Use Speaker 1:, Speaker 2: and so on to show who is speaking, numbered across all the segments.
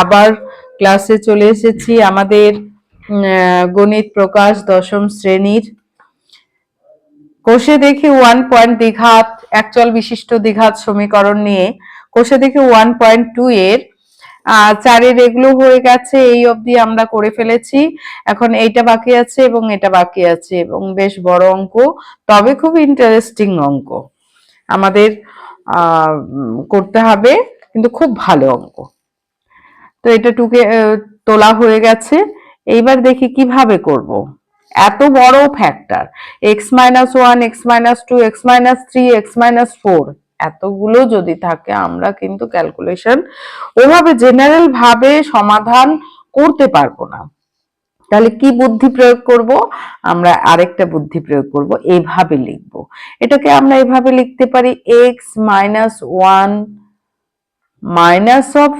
Speaker 1: আবার ক্লাসে চলে এসেছি আমাদের গণিত প্রকাশ দশম শ্রেণীর। কোষে দেখি 1 পয়েন্ট দ্বিঘাত একচল বিশিষ্ট দ্বিঘাত সমীকরণ নিয়ে কোষে দেখি 1.2 এর 4 এগুলো হয়ে গেছে, এই অবধি আমরা করে ফেলেছি। এখন এইটা বাকি আছে এবং এটা বাকি আছে, এবং বেশ বড় অঙ্ক, তবে খুব ইন্টারেস্টিং অঙ্ক আমাদের করতে হবে, কিন্তু খুব ভালো অঙ্ক। তো এটা টুকে তোলা হয়ে গেছে। এইবার দেখি কিভাবে করব। এত বড় factor x-1 x-2 x-3 x-4 এতগুলো যদি থাকে আমরা কিন্তু ক্যালকুলেশন ওভাবে জেনারেল ভাবে সমাধান করতে পারবো না। তাহলে কি বুদ্ধি প্রয়োগ করব? আমরা আরেকটা বুদ্ধি প্রয়োগ করব, এইভাবে লিখব। এটাকে আমরা এইভাবে লিখতে পারি x-1 মাইনাস অফ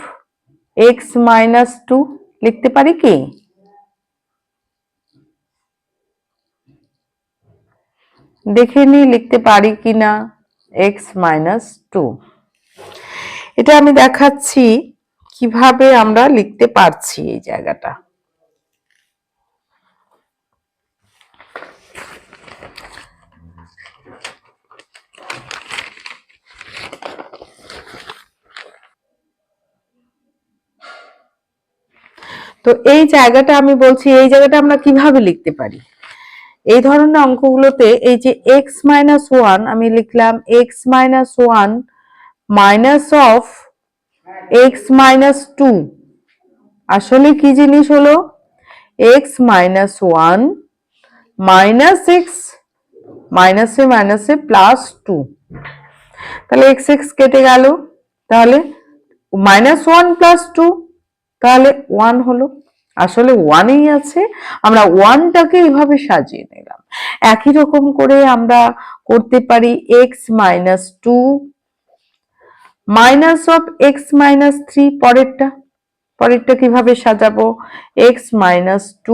Speaker 1: x-2 লিখতে পারি কি? দেখে নি লিখতে পারি কিনা x-2। এটা আমি দেখাচ্ছি কিভাবে আমরা লিখতে পারছি এই জায়গাটা। তো এই জায়গাটা আমি বলছি, এই জায়গাটা আমরা কিভাবে লিখতে পারি। এই ধরনের অঙ্কগুলোতে এই যে x-1 আমি লিখলাম x-1 মাইনাস অফ x-2, আসলে কি জিনিস হলো x-1 মাইনাস x মাইনাসে মাইনাসে প্লাস 2, তাহলে x x কেটে গেল, তাহলে -1 + 2, তাহলে 1 হলো, আসলে 1ই আছে। আমরা 1টাকে এইভাবে সাজিয়ে নিলাম। একই রকম করে আমরা করতে পারি x-2 মাইনাস অফ x-3, পরেরটা কিভাবে সাজাবো x-2,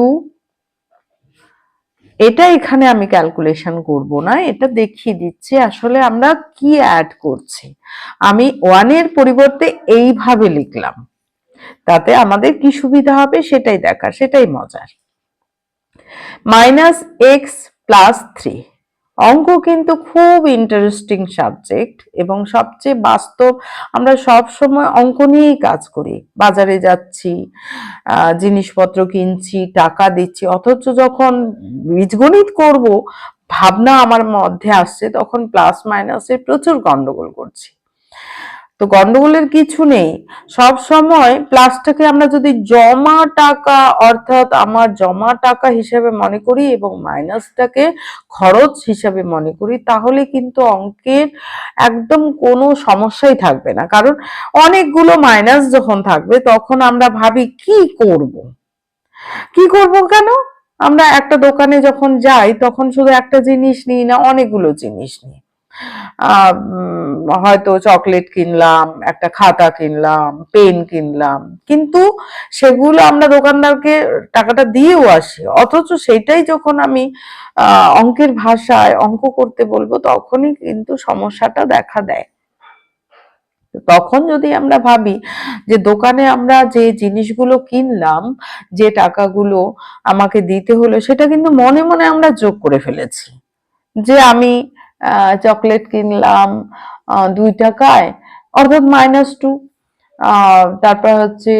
Speaker 1: এটা এখানে আমি ক্যালকুলেশন করব না, এটা দেখিয়ে দিচ্ছি আসলে আমরা কি অ্যাড করছি। আমি 1 এর পরিবর্তে এইভাবে লিখলাম, তাতে আমাদের কি সুবিধা হবে সেটাই দেখা, সেটাই মজার। -x+3 অঙ্ক কিন্তু খুব ইন্টারেস্টিং সাবজেক্ট এবং সবচেয়ে বাস্তব। আমরা সব সময় অঙ্ক নিয়েই কাজ করি, বাজারে যাচ্ছি, জিনিসপত্র কিনছি, টাকা দিচ্ছি, অথচ যখন বীজগণিত করব ভাবনা আমার মধ্যে আসছে তখন প্লাস মাইনাসের প্রচুর গন্ডগোল করছি। তো গন্ডগোলের কিছু নেই, সব সময় প্লাসটাকে আমরা যদি জমা টাকা অর্থাৎ আমার জমা টাকা হিসেবে মনে করি এবং মাইনাসটাকে খরচ হিসেবে মনে করি, তাহলে কিন্তু অঙ্কের একদম কোনো সমস্যাই থাকবে না। কারণ অনেকগুলো মাইনাস যখন থাকবে তখন আমরা ভাবি কি করব কেন? আমরা একটা দোকানে যখন যাই তখন শুধু একটা জিনিস নিই না, অনেকগুলো জিনিস নিই। হয়তো চকলেট কিনলাম, একটা খাতা কিনলাম, পেন কিনলাম, কিন্তু সেগুলো আমরা দোকানদারকে টাকাটা দিয়েও আসি, অথচ সেটাই যখন আমি অঙ্কের ভাষায় অঙ্ক করতে বলবো তখনই কিন্তু সমস্যাটা দেখা দেয়। তখন যদি আমরা ভাবি যে দোকানে আমরা যে জিনিসগুলো কিনলাম, যে টাকাগুলো আমাকে দিতে হলো, সেটা কিন্তু মনে মনে আমরা যোগ করে ফেলেছি, যে আমি চকলেট কিনলাম 2 টাকায় অর্থাৎ -2, তারপর হচ্ছে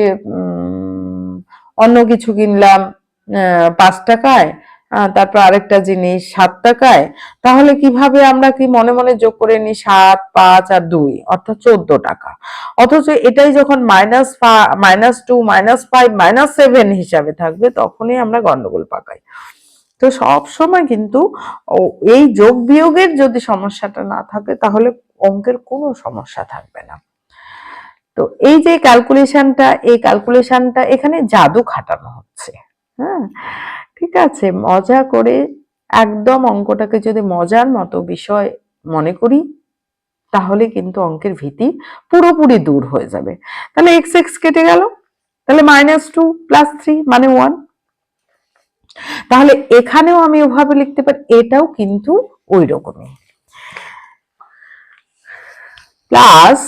Speaker 1: অন্য কিছু কিনলাম 5 টাকায়, তারপর আরেকটা জিনিস 7 টাকায়, তাহলে কিভাবে আমরা কি মনে মনে যোগ করে নিই 7, 5 আর 2 অর্থাৎ 14 টাকা, অথচ এটাই যখন -2 -5 -7 হিসাবে থাকবে তখনই আমরা গন্ডগোল পাকাই। তো সব সময় কিন্তু এই যোগ বিয়োগের যদি সমস্যাটা না থাকে তাহলে অঙ্কের কোনো সমস্যা থাকবে না। তো এই যে ক্যালকুলেশনটা, এই ক্যালকুলেশনটা এখানে জাদু খাটানো হচ্ছে। হ্যাঁ, ঠিক আছে, মজা করে একদম অঙ্কটাকে যদি মজার মতো বিষয় মনে করি তাহলে কিন্তু অঙ্কের ভীতি পুরোপুরি দূর হয়ে যাবে। তাহলে x x কেটে গেল, তাহলে -2 + 3 মানে 1। তাহলে এখানেও আমি ওভাবে লিখতে পারি, এটাও কিন্তু ওই রকমই, প্লাস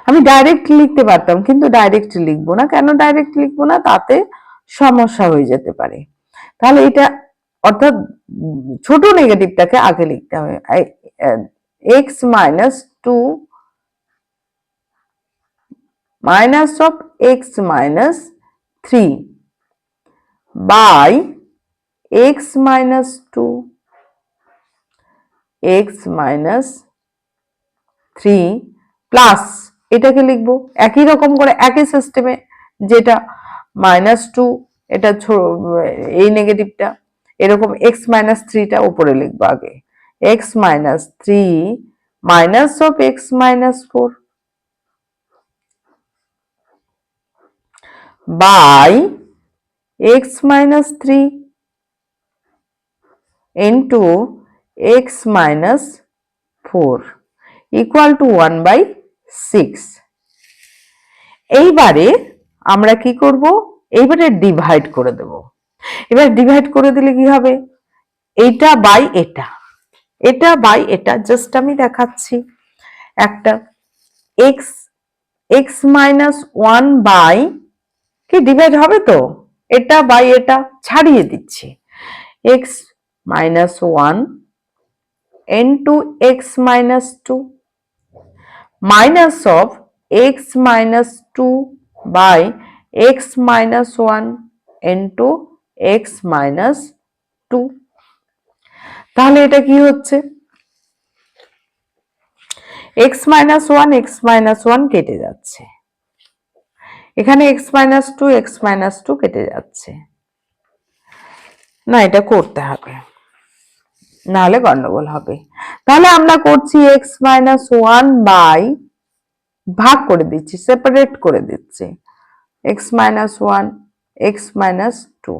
Speaker 1: আমি ডাইরেক্ট লিখতে পারতাম, কিন্তু ডাইরেক্ট লিখবো না। কেন ডাইরেক্ট লিখবো না? তাতে সমস্যা হয়ে যেতে পারে। তাহলে এটা অর্থাৎ ছোট নেগেটিভটাকে আগে লিখতে হবে। X minus two minus of x minus three by x minus two x minus three plus এটাকে লিখবো একই রকম করে, একই সিস্টেমে, যেটা মাইনাস টু, এটা এই নেগেটিভটা এরকম এক্স মাইনাস থ্রিটা উপরে লিখবো আগে। X minus three minus of x minus four by x minus three into x minus four equal to 1/6। এইবারে আমরা কি করব? এইবারে ডিভাইড করে দেব। এবার ডিভাইড করে দিলে কি হবে? এটা বাই এটা, এটা বাই এটা, জাস্ট আমি দেখাচ্ছি একটা x x minus one by কি ডিভাইড হবে তো, এটা বাই এটা ছাড়িয়ে দিচ্ছি, x minus one into x minus two minus of x minus two by x minus one into x minus two. তাহলে এটা কি হচ্ছে? এক্স মাইনাস ওয়ান কেটে যাচ্ছে, এখানে এক্স মাইনাস টু কেটে যাচ্ছে না, এটা করতে হবে, নাহলে গন্ডগোল হবে। তাহলে আমরা করছি এক্স মাইনাস ওয়ান বাই, ভাগ করে দিচ্ছি, সেপারেট করে দিচ্ছি, x minus one x minus two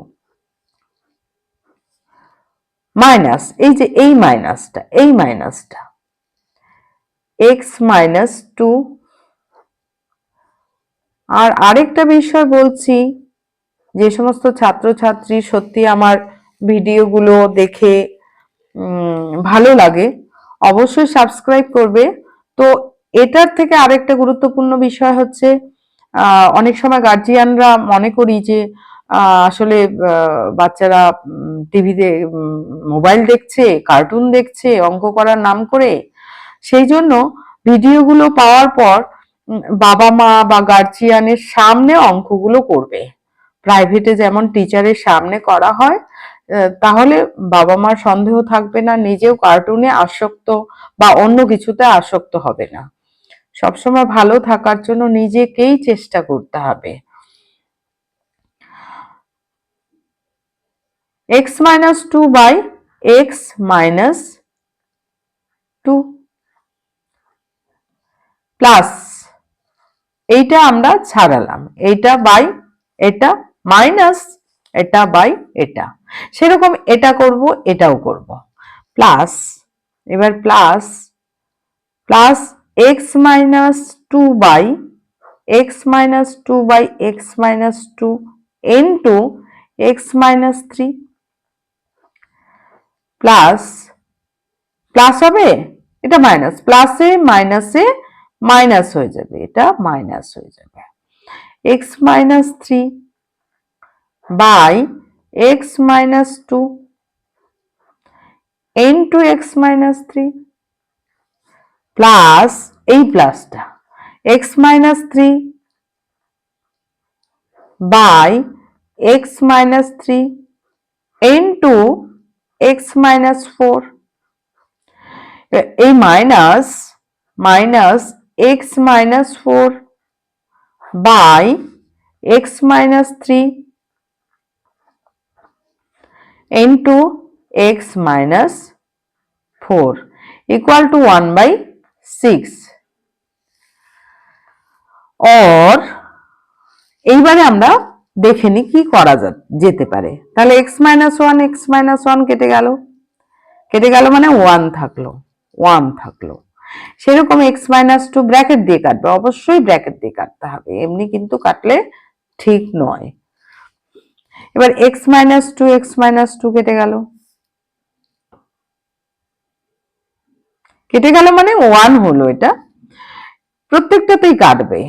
Speaker 1: minus এই যে এই মাইনাসটা এক্স মাইনাস টু। আর আরেকটা বিষয় বলছি, যে সমস্ত ছাত্রছাত্রী সত্যি আমার ভিডিওগুলো দেখে ভালো লাগে, অবশ্যই সাবস্ক্রাইব করবে। তো এটার থেকে আরেকটা গুরুত্বপূর্ণ বিষয় হচ্ছে, অনেক সময় গার্জিয়ানরা মনে করি যে আসলে বাচ্চারা টিভিতে মোবাইল দেখছে, কার্টুন দেখছে অঙ্ক করার নাম করে, সেই জন্য ভিডিওগুলো পাওয়ার পর বাবা মা বা গার্জিয়ানের সামনে অঙ্কগুলো করবে, প্রাইভেটে যেমন টিচারের সামনে করা হয়। তাহলে বাবা মার সন্দেহ থাকবে না, নিজেও কার্টুনে আসক্ত বা অন্য কিছুতে আসক্ত হবে না। সবসময় ভালো থাকার জন্য নিজেকেই চেষ্টা করতে হবে। X minus two by x minus two plus এইটা আমরা ছাড়ালাম, এইটা বাই এটা মাইনাস এটা বাই এটা, সেরকম এটা করব, এটাও করব, প্লাস এবার plus plus x minus two by x minus two by x minus two into x minus three plus plus হবে, এটা মাইনাস, প্লাসে মাইনাসে মাইনাস হয়ে যাবে, এটা মাইনাস হয়ে যাবে, x minus three by x minus two into x minus three plus এই প্লাসটা x minus three by x minus three into x minus four, এই minus minus x minus four by x minus three into x minus four equal to 1/6। और এইবারে আমরা দেখে নি কি করা যেতে পারে। তাহলে এক্স মাইনাস ওয়ান কেটে গেল মানে ওয়ান থাকলো, সেরকম এক্স মাইনাস টু ব্র্যাকেট দিয়ে কাটবে, অবশ্যই ব্র্যাকেট দিয়ে কাটতে হবে, এমনি কিন্তু কাটলে ঠিক নয়। এবার এক্স মাইনাস টু কেটে গেল মানে ওয়ান হলো এটা, প্রত্যেকটাতেই কাটবে,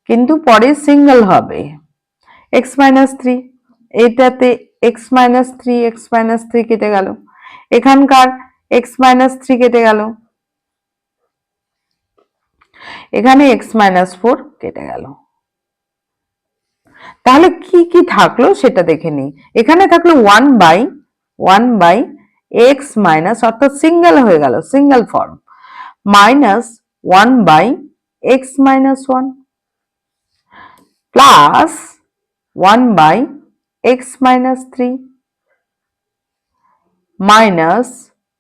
Speaker 1: কিন্তু পরে সিঙ্গেল হবে। এক্স মাইনাস থ্রি, এটাতে এক্স মাইনাস থ্রি কেটে গেল, এখানকার এক্স মাইনাস থ্রি কেটে গেল, এখানে এক্স মাইনাস ফোর কেটে গেল। তাহলে কি কি থাকলো সেটা দেখে নিই। এখানে থাকলো ওয়ান বাই এক্স মাইনাস, অর্থাৎ সিঙ্গেল হয়ে গেল, single form, minus one by x minus one plus one by x minus three minus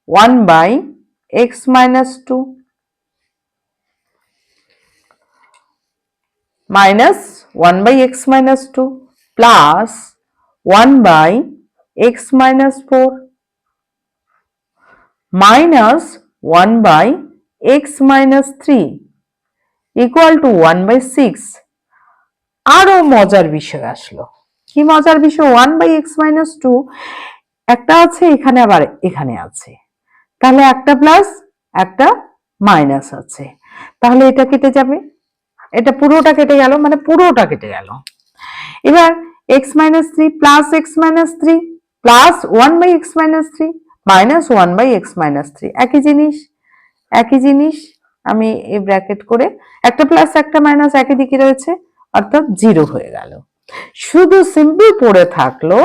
Speaker 1: one by x minus two minus 1 by x minus 2 plus 1 by x minus 4 minus 1 by x minus 3 equal to 1 by 6. আরো মজার বিষয় আসলো। কি মজার বিষয়? 1 by x minus 2 একটা আছে এখানে, আবার এখানে আছে, তাহলে একটা প্লাস একটা মাইনাস আছে, তাহলে এটা কেটে যাবে, এটা পুরোটা কেটে গেল, মানে পুরোটা কেটে গেল। এবার x minus three plus x minus three plus one by x minus three minus one by x minus three, একই জিনিস আমি এই ব্র্যাকেট করে একটা প্লাস একটা মাইনাস একই দিকে রয়েছে, অর্থাৎ জিরো হয়ে গেল। শুধু সিম্পল পড়ে থাকলো,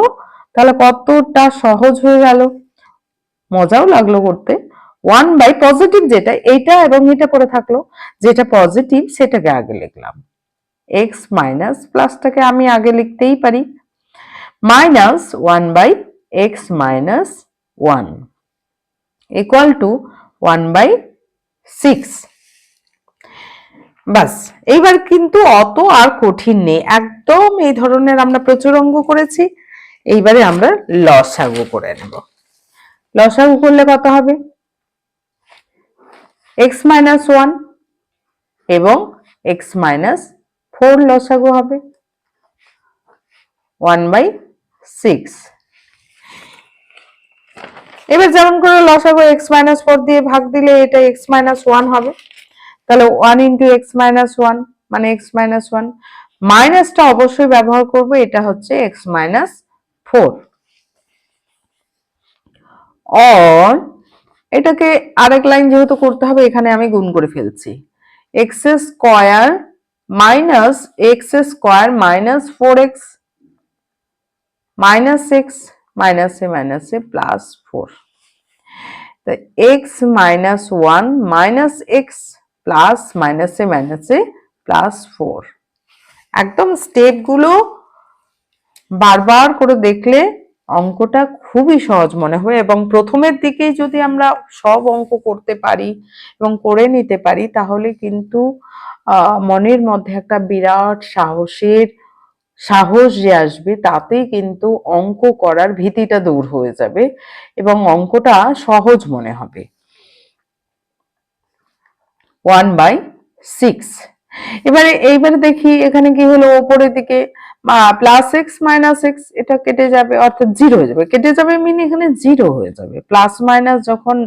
Speaker 1: তাহলে কতটা সহজ হয়ে গেল, মজাও লাগলো করতে। ওয়ান বাই পজিটিভ যেটা, এইটা এবং এটা পড়ে থাকলো, যেটা পজিটিভ সেটাকে আগে লিখলাম, এক্স মাইনাস প্লাসটাকে আমি আগে লিখতেই পারি, minus one by x minus one equal to one by six. বাস, এইবার কিন্তু অত আর কঠিন নেই, একদম এই ধরনের আমরা প্রচুর অঙ্ক করেছি। এইবারে আমরা লসাগু করে নেব। লসাগু করলে কত হবে? এক্স মাইনাস ওয়ান এবং এক্স মাইনাস ফোর লসাগু হবে, ওয়ান বাই সিক্স। এবার যেমন করে লসাগু এক্স মাইনাস ফোর দিয়ে ভাগ দিলে এটা এক্স মাইনাস ওয়ান হবে, তাহলে one into x minus one মানে এক্স মাইনাস ওয়ান, মাইনাসটা অবশ্যই ব্যবহার করব, এটা হচ্ছে এক্স মাইনাস ফোর। অর এটাকে আরেক লাইন যেহেতু করতে হবে, এখানে আমি গুণ করে ফেলছি, x square minus x square minus four x minus x মাইনাসে plus four, x minus one minus x plus মাইনাসে প্লাস ফোর। একদম স্টেপগুলো বারবার করে দেখলে অঙ্কটা খুবই সহজ মনে হয়, এবং প্রথমের দিকেই যদি আমরা সব অঙ্ক করতে পারি এবং করে নিতে পারি, তাহলে কিন্তু মনের মধ্যে একটা বিরাট সাহস যে আসবে, তাতেই কিন্তু অঙ্ক করার ভীতিটা দূর হয়ে যাবে এবং অঙ্কটা সহজ মনে হবে। 1 বাই 6। এইবারে দেখি এখানে কি হলো, ওপরের দিকে প্লাস এক্স মাইনাস এক্স, এটা কেটে যাবে, অর্থাৎ জিরো হয়ে যাবে, কেটে যাবে মিন এখানে জিরো হয়ে যাবে। প্লাস মাইনাস যখন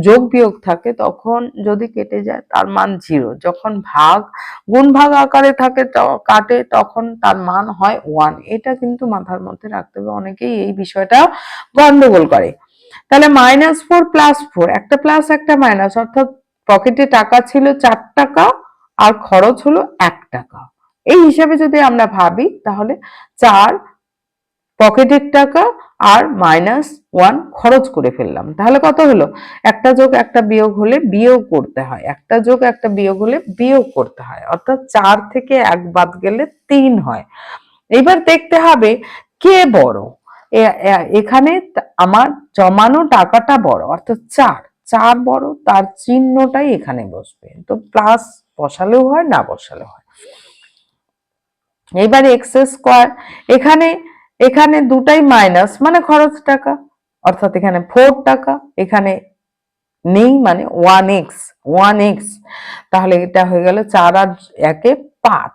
Speaker 1: যোগ বিয়োগ থাকে তখন যদি কেটে যায় তার মান জিরো, যখন গুণ ভাগ আকারে থাকে কাটে তখন তার মান হয় ওয়ান। এটা কিন্তু মাথার মধ্যে রাখতে হবে, অনেকেই এই বিষয়টা গন্ডগোল করে। তাহলে মাইনাস ফোর প্লাস ফোর, একটা প্লাস একটা মাইনাস, অর্থাৎ পকেটে টাকা ছিল 4 টাকা আর খরচ হলো 1 টাকা। এই হিসাবে যদি আমরা ভাবি, তাহলে 4 পকেটের টাকা আর মাইনাস 1 খরচ করে ফেললাম, তাহলে কত হলো? একটা যোগ একটা বিয়োগ হলে বিয়োগ করতে হয়, একটা যোগ একটা বিয়োগ হলে বিয়োগ করতে হয়, অর্থাৎ 4 থেকে 1 বাদ গেলে 3 হয়। এবার দেখতে হবে কে বড়, এখানে আমার জমানো টাকাটা বড়, অর্থাৎ 4 বড়, তার চিহ্নটাই এখানে বসবে, তো প্লাস বসালেও হয় না বসালেও হয়। এবার এক্স স্কোয়ার, এখানে দুটাই মাইনাস মানে খরচ টাকা, অর্থাৎ এখানে 4 টাকা, এখানে নেই মানে 1x, তাহলে এটা হয়ে গেল 4 আর 1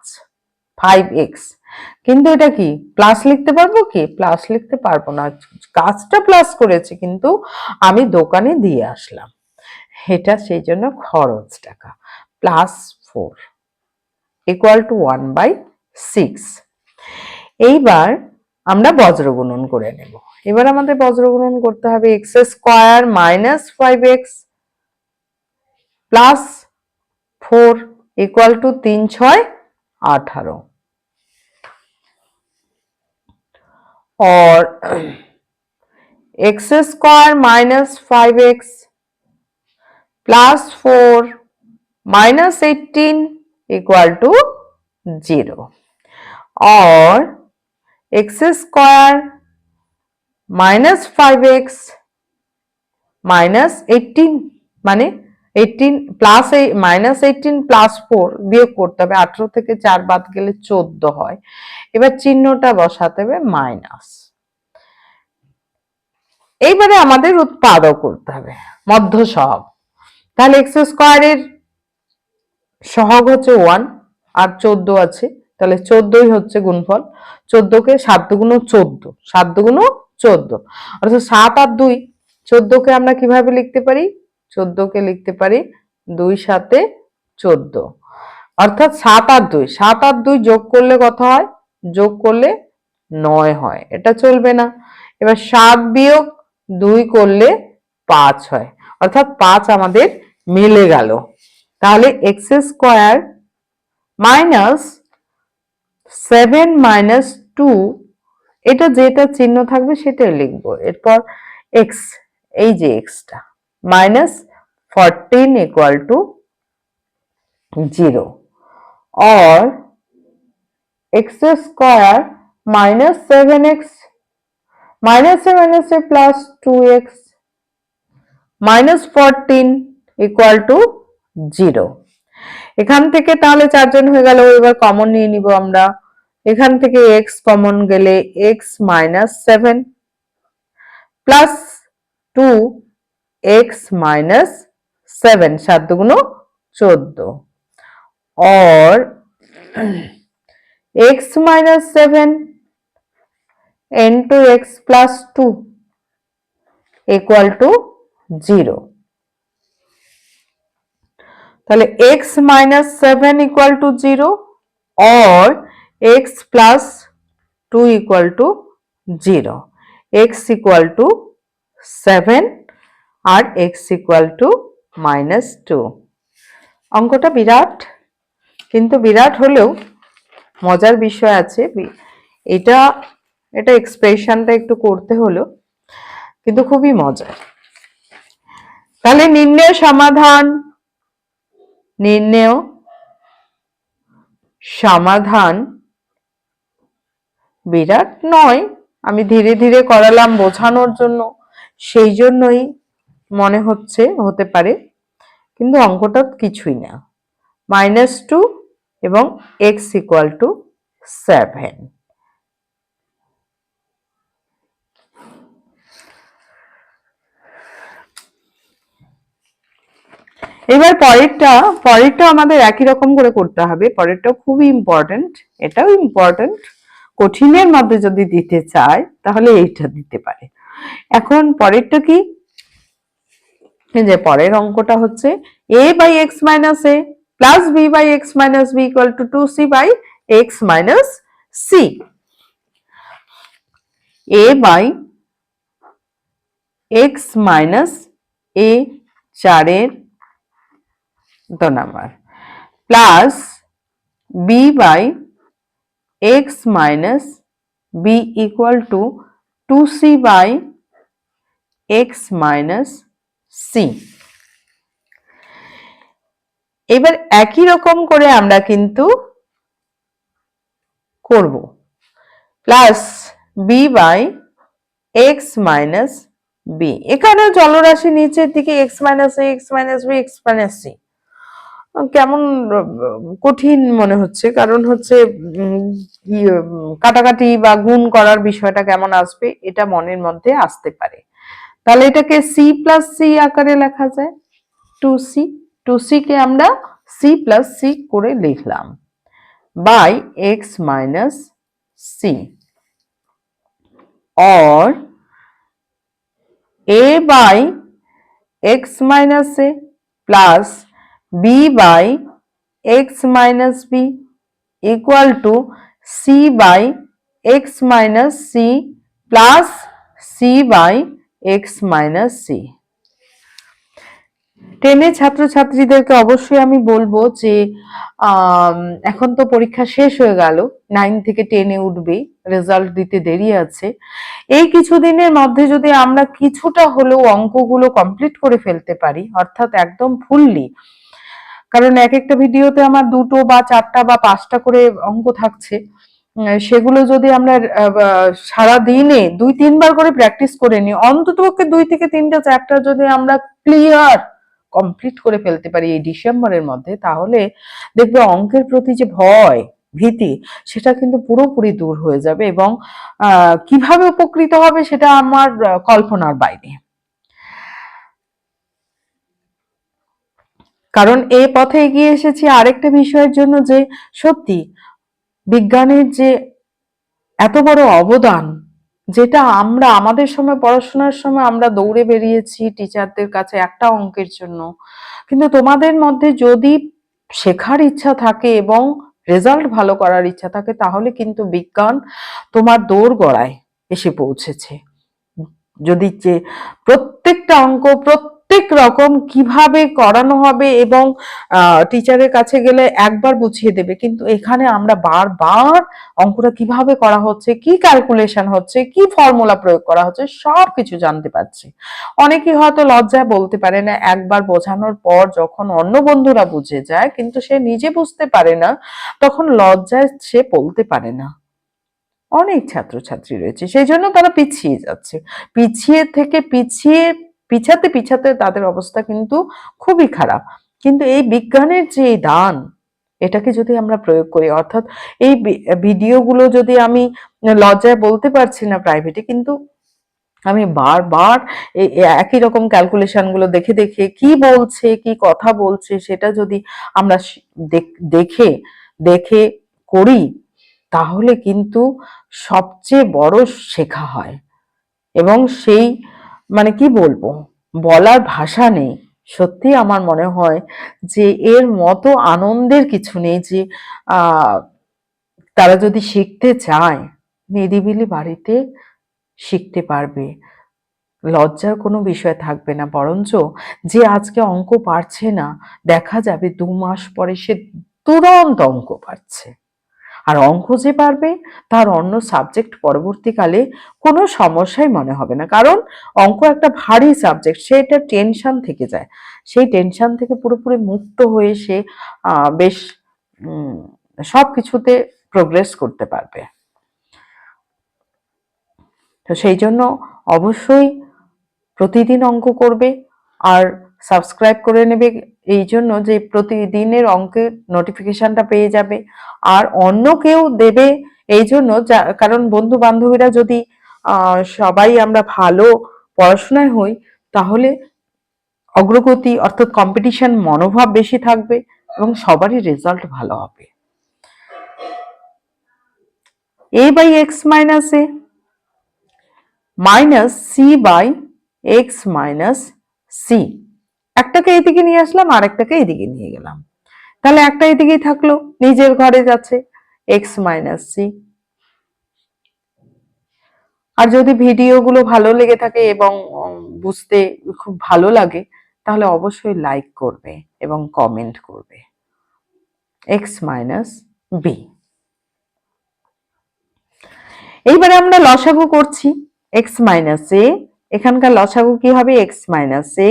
Speaker 1: 5x। কিন্তু এটা কি প্লাস লিখতে পারবো? কি প্লাস লিখতে পারবো না, কাজটা প্লাস করেছে কিন্তু আমি দোকানে দিয়ে আসলাম, এটা সেই জন্য খরচ টাকা, প্লাস 4 ইকুয়াল টু 1/6। এইবার আমরা বজ্রগুণন করে নেব। এবার আমাদের বজ্রগুণন করতে হবে x square minus 5x plus 4 equal to 3 6 18 और x square minus 5x plus 4 minus 18 equal to 0 और x square minus 5x minus 18 माने 18 প্লাস মাইনাস 18 প্লাস 4 বিয়োগ করতে হবে 18 থেকে 4 বাদ গেলে 14 হয়। এবার চিহ্নটা বসাতে হবে মাইনাস। এইবারে আমাদের উৎপাদক করতে হবে মধ্য সহগ। তাহলে এক্স স্কয়ারের সহগ হচ্ছে 1 আর 14 আছে, তাহলে 14ই হচ্ছে গুণফল। 14 কে 7 দুগুণ 14, 7 দুগুণ 14 অর্থাৎ 7 আর 2। 14 কে আমরা কিভাবে লিখতে পারি? 14 কে লিখতে পারি 2 7 14 অর্থাৎ 7 আর 2, 7 আর 2 যোগ করলে কত হয়? যোগ করলে 9 হয়, এটা চলবে না। এবার 7 বিয়োগ 2 করলে 5 হয়, অর্থাৎ 5 আমাদের মিলে গেল। তাহলে এক্স স্কয়ার মাইনাস 7 মাইনাস 2, এটা যেটা চিহ্ন থাকবে সেটাই লিখবো। এরপর এক্স, এই যে এক্সটা মাইনাস 14 इक्वल टू 0 और x square minus 7x minus से plus 2x minus 14 equal to 0। এখান থেকে তাহলে চারজন হয়ে গেল। এবার কমন নিয়ে নিব আমরা। এখান থেকে x কমন গেলে x minus 7 plus 2x minus 7, 7 दुगुण 14 और x minus 7 into x plus 2 equal to 0। তাহলে x minus 7 equal to 0 और x plus 2 equal to 0, x equal to 7 R x equal to minus 2। অঙ্কটা বিরাট, কিন্তু বিরাট হলেও মজার বিষয় আছে। এটা এক্সপ্রেশনটা একটু করতে হলো, কিন্তু খুবই মজার। তাহলে নির্ণয় সমাধান বিরাট নয়, আমি ধীরে ধীরে করালাম বোঝানোর জন্য, সেই জন্যই মনে হতে পারে, কিন্তু অঙ্কটা কিছুই না। -2 এবং x ইকুয়াল টু 7। এবার পরেরটা আমাদের একই রকম করে করতে হবে। পরেরটা খুবই ইম্পর্টেন্ট, এটাও ইম্পর্টেন্ট। কঠিনের মধ্যে যদি দিতে চায় তাহলে এইটা দিতে পারে। এখন পরেরটা কি? যে পরের অঙ্কটা হচ্ছে a by x minus a plus b by x minus b equal to 2c by x minus c। a by x minus a 4 number plus b by x minus b equal to 2c by x minus c। এবার একই রকম করে আমরা কিন্তু করব, plus b by x minus b। এখানে চলরাশি নিচের দিকে x minus a, x minus b, x minus c কেমন কঠিন মনে হচ্ছে, কারণ হচ্ছে কাটাকাটি বা গুণ করার বিষয়টা কেমন আসবে এটা মনের মধ্যে আসতে পারে। তাহলে এটাকে c প্লাস c আকারে লেখা যায়। 2c কে আমরা c প্লাস c করে লিখলাম বাই x মাইনাস c और a by x minus a plus b by x minus b equal to c by x minus c plus c by x minus c। টেনে ছাত্রছাত্রীদেরকে অবশ্যই আমি বলবো যে এখন তো পরীক্ষা শেষ হয়ে গেল, 9 থেকে 10-এ উঠবে, রেজাল্ট দিতে দেরি আছে। এই কিছুদিনের মধ্যে যদি আমরা কিছুটা হলেও অঙ্কগুলো কমপ্লিট করে ফেলতে পারি, অর্থাৎ একদম ফুললি, কারণ এক একটা ভিডিওতে আমার 2টো বা 4টা বা 5টা করে অঙ্ক থাকছে, সেগুলো যদি আমরা সারা দিনে 2-3 বার করে প্র্যাকটিস করে নিই, অন্ততপক্ষে 2 থেকে 3টা চ্যাপ্টার যদি আমরা ক্লিয়ার কমপ্লিট করে ফেলতে পারি এই ডিসেম্বরের মধ্যে, তাহলে দেখবে অঙ্কের প্রতি যে ভয় ভীতি সেটা কিন্তু পুরোপুরি দূর হয়ে যাবে, এবং কিভাবে উপকৃত হবে সেটা আমার কল্পনার বাইরে। কারণ এই পথে এগিয়ে এসেছি আরেকটা বিষয়ের জন্য, যে সত্যি বিজ্ঞানের যে এত বড় অবদান, যেটা আমরা আমাদের সময় পড়াশোনার সময় আমরা দৌড়ে বেরিয়েছি টিচারদের কাছে একটা অঙ্কের জন্য, কিন্তু তোমাদের মধ্যে যদি শেখার ইচ্ছা থাকে এবং রেজাল্ট ভালো করার ইচ্ছা থাকে, তাহলে কিন্তু বিজ্ঞান তোমার দোরগোড়ায় এসে পৌঁছেছে। যদি যে প্রত্যেকটা অঙ্ক প্রত্যেক রকম কিভাবে করানো হবে এবং টিচারের কাছে গেলে একবার বুঝিয়ে দেবে, কিন্তু এখানে আমরা বারবার অঙ্কটা কিভাবে করা হচ্ছে, কি ক্যালকুলেশন হচ্ছে, কি ফর্মুলা প্রয়োগ করা হচ্ছে, সবকিছু জানতে পারছি। অনেকেই হয়তো লজ্জায় বলতে পারে না, একবার বোঝানোর পর যখন অন্য বন্ধুরা বুঝে যায় কিন্তু সে নিজে বুঝতে পারে না, তখন লজ্জায় সে বলতে পারে না। অনেক ছাত্রছাত্রী রয়েছে, সেই জন্য তারা পিছিয়ে যাচ্ছে, পিছাতে পিছাতে তাদের অবস্থা কিন্তু খুবই খারাপ। কিন্তু এই বিজ্ঞানের যে দান, এটাকে যদি আমরা প্রয়োগ করি, অর্থাৎ এই ভিডিওগুলো যদি আমি লজ্জায় বলতে পারছি না প্রাইভেটে, কিন্তু আমি বারবার একই রকম ক্যালকুলেশন গুলো দেখে দেখে কি বলছে, কি কথা বলছে, সেটা যদি আমরা দেখে দেখে করি, তাহলে কিন্তু সবচেয়ে বড় শেখা হয়। এবং সেই মানে কি বলবো, বলার ভাষা নেই। সত্যি আমার মনে হয় যে এর মতো আনন্দের কিছু নেই, যে তারা যদি শিখতে চায় নিরিবিলি বাড়িতে শিখতে পারবে, লজ্জার কোনো বিষয় থাকবে না। বরঞ্চ যে আজকে অঙ্ক পারছে না, দেখা যাবে 2 মাস পরে সে তুরন্ত অঙ্ক পারছে। আর অঙ্ক যে পারবে, তার অন্য সাবজেক্ট পরবর্তীকালে কোনো সমস্যাই মনে হবে না, কারণ অঙ্ক একটা ভারী সাবজেক্ট, সেটা টেনশন থেকে যায়, সেই টেনশন থেকে পুরোপুরি মুক্ত হয়ে সে বেশ সবকিছুতে প্রোগ্রেস করতে পারবে। তো সেই জন্য অবশ্যই প্রতিদিন অঙ্ক করবে আর সাবস্ক্রাইব করে নেবে, এই জন্য যে প্রতিদিনের অঙ্কের নোটিফিকেশনটা পেয়ে যাবে, আর অন্য কেউ দেবে এই জন্য, কারণ বন্ধু বান্ধবীরা যদি সবাই আমরা ভালো পড়াশোনায় হই, তাহলে অগ্রগতি অর্থাৎ কম্পিটিশন মনোভাব বেশি থাকবে এবং সবারই রেজাল্ট ভালো হবে। a by x minus a minus c by x minus c, একটাকে এইদিকে নিয়ে আসলাম আর একটাকে এইদিকে নিয়ে গেলাম, তাহলে একটা এইদিকেই থাকলো, নিজের ঘরে যাচ্ছে এক্স মাইনাস সি। আর যদি ভিডিওগুলো ভালো লেগে থাকে এবং বুঝতে খুব ভালো লাগে, তাহলে অবশ্যই লাইক করবে এবং কমেন্ট করবে। X minus b. এইবারে আমরা লসাগু করছি, এক্স মাইনাস এ, এখানকার লসাগু কি হবে, এক্স মাইনাস এ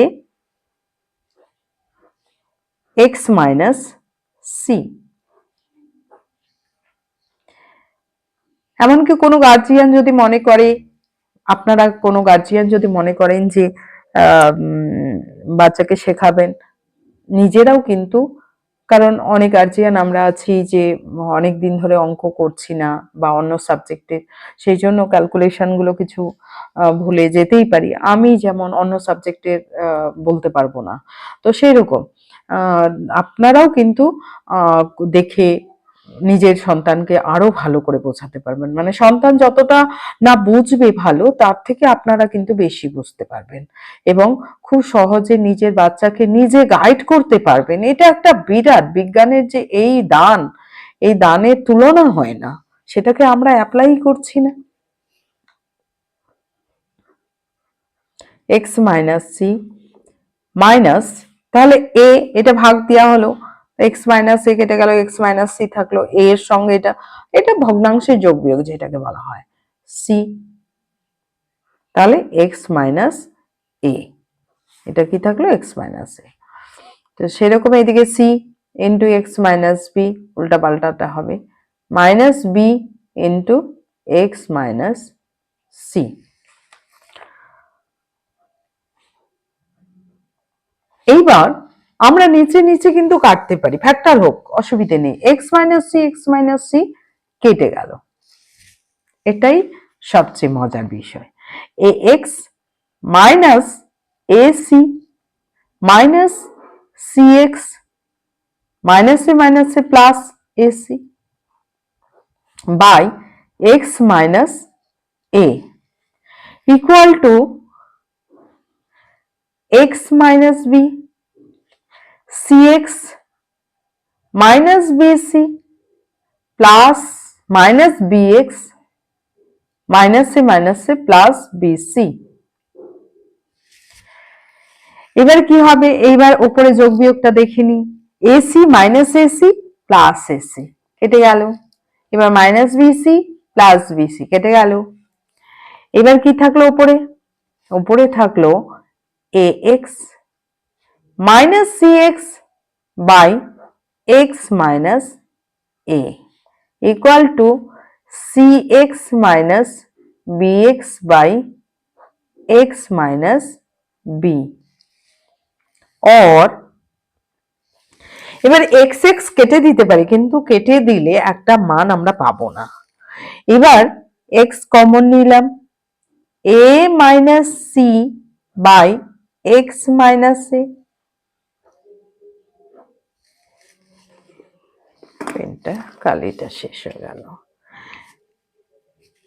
Speaker 1: এক্স মাইনাস সি। এমনকি কোনো গার্জিয়ান যদি মনে করে, আপনারা কোনো গার্জিয়ান যদি মনে করেন যে বাচ্চাকে শেখাবেন, নিজেরাও কিন্তু, কারণ অনেক গার্জিয়ান আমরা আছি যে অনেক দিন ধরে অঙ্ক করছি না বা অন্য সাবজেক্টের, সেই জন্য ক্যালকুলেশন গুলো কিছু ভুলে যেতেই পারি, আমি যেমন অন্য সাবজেক্টের বলতে পারবো না, তো সেই রকম আপনারাও কিন্তু দেখে নিজের সন্তানকে আরো ভালো করে বোঝাতে পারবেন। মানে সন্তান যতটা না বুঝবে ভালো, তার থেকে আপনারা কিন্তু বেশি বুঝতে পারবেন এবং খুব সহজে নিজের বাচ্চাকে নিজে গাইড করতে পারবেন। এটা একটা বিরাট, বিজ্ঞানের যে এই দান, এই দানের তুলনা হয় না, সেটাকে আমরা অ্যাপ্লাই করছি না। এক্স মাইনাস সি মাইনাস, তাহলে এ, এটা ভাগ দেওয়া হলো, এক্স মাইনাস এ কেটে গেল, এক্স মাইনাস সি থাকলো, এ এর সঙ্গে এটা, এটা ভগ্নাংশের যোগ বিয়োগ যেটাকে বলা হয়, সি, তাহলে এক্স মাইনাস এ, এটা কি থাকলো, এক্স মাইনাস এ। তো সেরকম এইদিকে c into x minus b, উল্টা পাল্টাটা হবে, minus b into x minus c. এইবার আমরা নিচে নিচে কিন্তু কাটতে পারি, ফ্যাক্টর হোক, অসুবিধে নেই, এক্স মাইনাস সি কেটে গেল। এটাই সবচেয়ে মজার বিষয়। A x minus a c minus c x মাইনাসে plus a c by x minus a equal to x minus b c x minus b c plus minus b x মাইনাসে plus b c. এবার কি হবে, এইবার উপরে যোগ বিয়োগটা দেখে নি, a c minus a c plus a c কেটে গেল, এবার মাইনাস বিসি প্লাস বিসি কেটে গেল। এবার কি থাকলো উপরে, উপরে থাকলো a x minus c x by x minus a equal to c x minus b x by x minus b. और এবার এক্স এক্স কেটে দিতে পারি, কিন্তু কেটে দিলে একটা মান আমরা পাবো না। এবার এক্স কমন নিলাম, a minus c by x minus a, পেনটা কালিটা শেষ হয়ে গেল,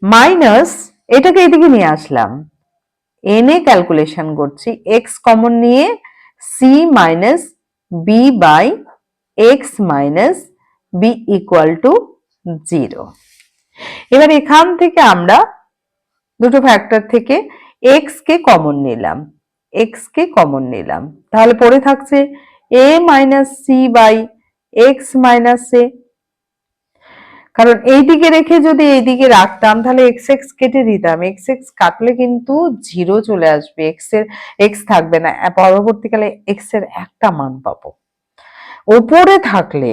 Speaker 1: মাইনাস এটাকে এদিকে নিয়ে আসলাম, এনে ক্যালকুলেশন করছি, এক্স কমন নিয়ে c minus b by x minus b equal to 0। এবার এখান থেকে আমরা দুটো ফ্যাক্টর থেকে এক্স কে কমন নিলাম, তাহলে পড়ে থাকছে a minus c by x minus a, কারণ এইদিকে রেখে যদি এইদিকে রাখতাম তাহলে এক্স এক্স কেটে দিতাম, এক্স এক্স কাটলে কিন্তু 0 চলে আসবে, এক্স থাকবে না, পরবর্তীকালে এক্স এর একটা মান পাবো। ওপরে থাকলে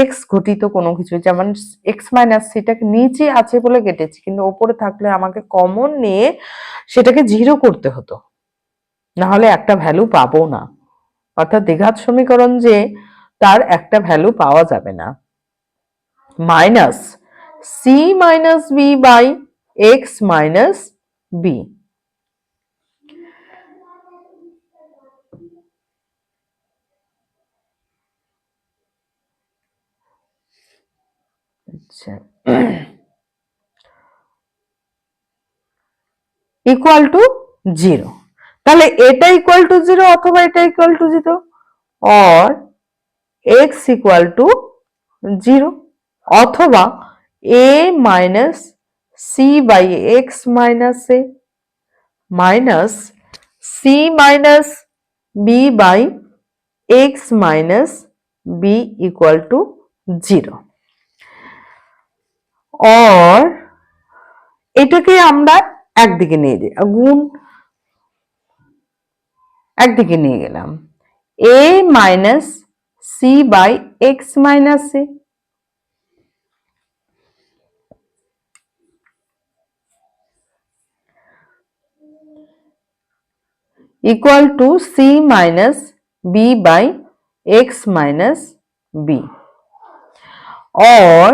Speaker 1: এক্স ঘটিত কোনো কিছু, যেমন এক্স মাইনাস সেটাকে নিচে আছে বলে কেটেছি, কিন্তু ওপরে থাকলে আমাকে কমন নিয়ে সেটাকে 0 করতে হতো, না হলে একটা ভ্যালু পাবো না, অর্থাৎ দ্বিঘাত সমীকরণ যে তার একটা ভ্যালু পাওয়া যাবে না। Minus c minus b by x minus b, আচ্ছা, ইকুয়াল টু 0। তাহলে এটা ইকুয়াল টু 0 অথবা এটা ইকুয়াল টু 0, और x ইকুয়াল টু 0 অথবা a minus c by x minus a minus c minus b by x minus b equal to 0। और এটাকে আমরা একদিকে নিয়ে যাই, গুণ একদিকে নিয়ে গেলাম, a minus c by x minus a equal to c minus b by x minus b. और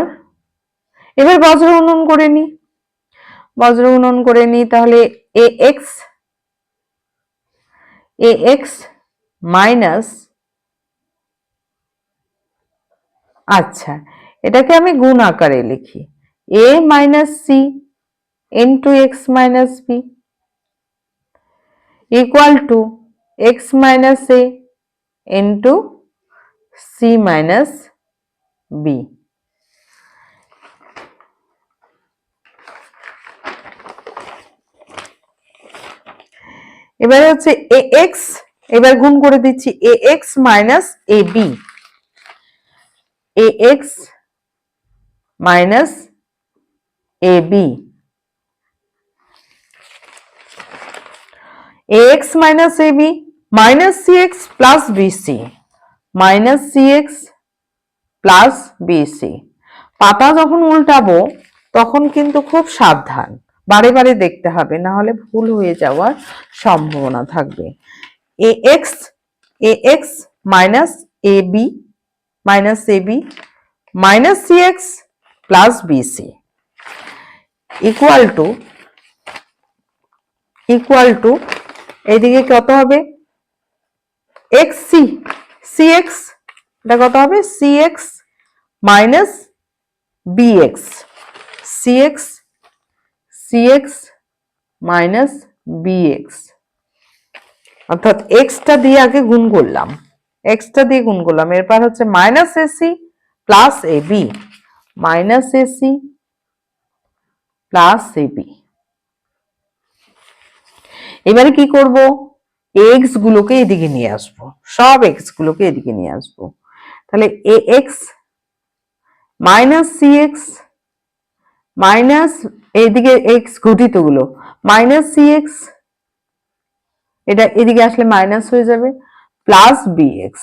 Speaker 1: এবার বজ্র গুণন করে নি, তাহলে এ এক্স মাইনাস আচ্ছা, এটাকে আমি গুণ আকারে লিখি, a minus c into x minus b equal to x minus a into c minus b. এবারে হচ্ছে এ এক্স, এবার গুণ করে দিচ্ছি a x minus a b, a x minus a b, ax minus ab minus cx plus bc minus cx plus bc। পাতা যখন উল্টাবো তখন কিন্তু খুব সাবধান, বারে বারে দেখতে হবে, না হলে ভুল হয়ে যাওয়ার সম্ভাবনা থাকবে। ax minus ab minus ab minus cx plus bc equal to এইদিকে কত হবে xc cx, এটা কত হবে cx minus bx, cx minus bx, অর্থাৎ x টা দিয়ে আগে গুণ করলাম, এরপর হচ্ছে minus ac plus ab minus ac plus ab। এবারে কি করব, এক্স গুলোকে এদিকে নিয়ে আসবো, সব এক্স গুলোকে এদিকে নিয়ে আসবো, তাহলে ax মাইনাস cx মাইনাস এইদিকে এক্স ঘটিত গুলো মাইনাস cx, এটা এদিকে আসলে মাইনাস হয়ে যাবে, প্লাস bx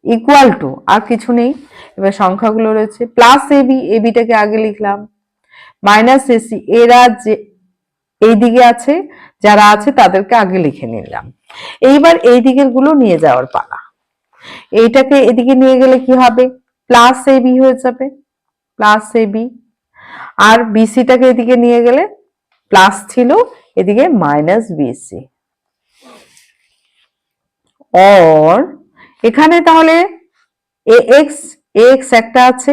Speaker 1: ইকুয়াল টু, আর কিছু নেই, এবার সংখ্যাগুলো রয়েছে প্লাস ab, এবিটাকে আগে লিখলাম, মাইনাস এসি, এরা যে এইদিকে আছে, যারা আছে তাদেরকে আগে লিখে নিলাম। এইবার এই দিকের গুলো নিয়ে যাওয়ার পালা, এইটাকে এদিকে নিয়ে গেলে কি হবে, প্লাস এবি হয়ে যাবে, প্লাস এবি, আর বিসিটাকে এদিকে নিয়ে গেলে প্লাস ছিল, এদিকে মাইনাস বিসি, অর এখানে তাহলে ax একটা আছে,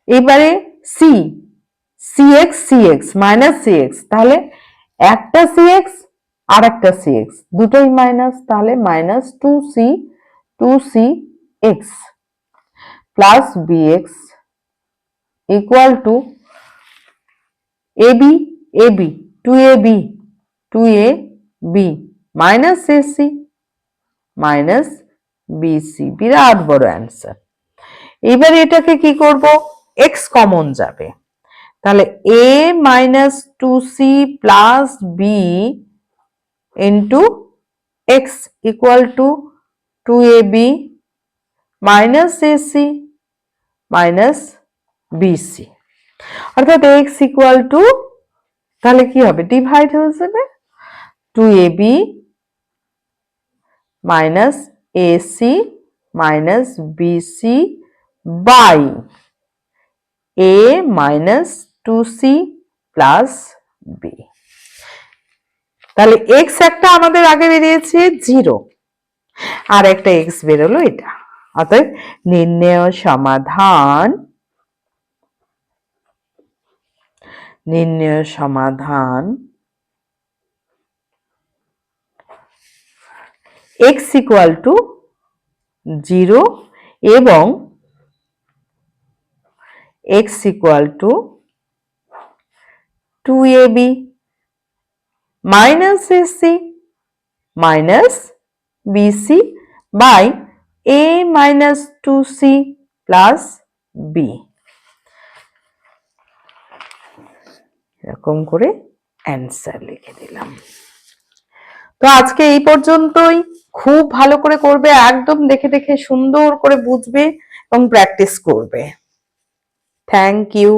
Speaker 1: এবারে সি cx মাইনাস cx, তাহলে একটা cx আর একটা cx দুটোই মাইনাস, তাহলে minus 2cx plus bx equal to ab 2ab minus ac minus bc, বিরাট বড় অ্যান্সার। এবার এটাকে কি করব, x কমন যাবে, তাহলে a minus 2c plus b into x equal to 2ab minus ac minus bc, অর্থাৎ x ইকুয়াল টু, তাহলে কি হবে, ডিভাইড হয়ে যাবে 2ab minus ac minus bc by a minus 2c plus b। তাহলে x একটা আমাদের আগে বেরিয়েছে 0, আর একটা x বেরোলো এটা, অতএব নির্ণেয় সমাধান x ইকুয়াল টু 0 এবং x equal to 2ab minus ac minus bc by a minus 2c plus b, এরকম করে অ্যান্সার লিখে দিলাম। তো আজকে এই পর্যন্তই, খুব ভালো করে করবে, একদম দেখে দেখে সুন্দর করে বুঝবে এবং প্র্যাকটিস করবে। Thank you.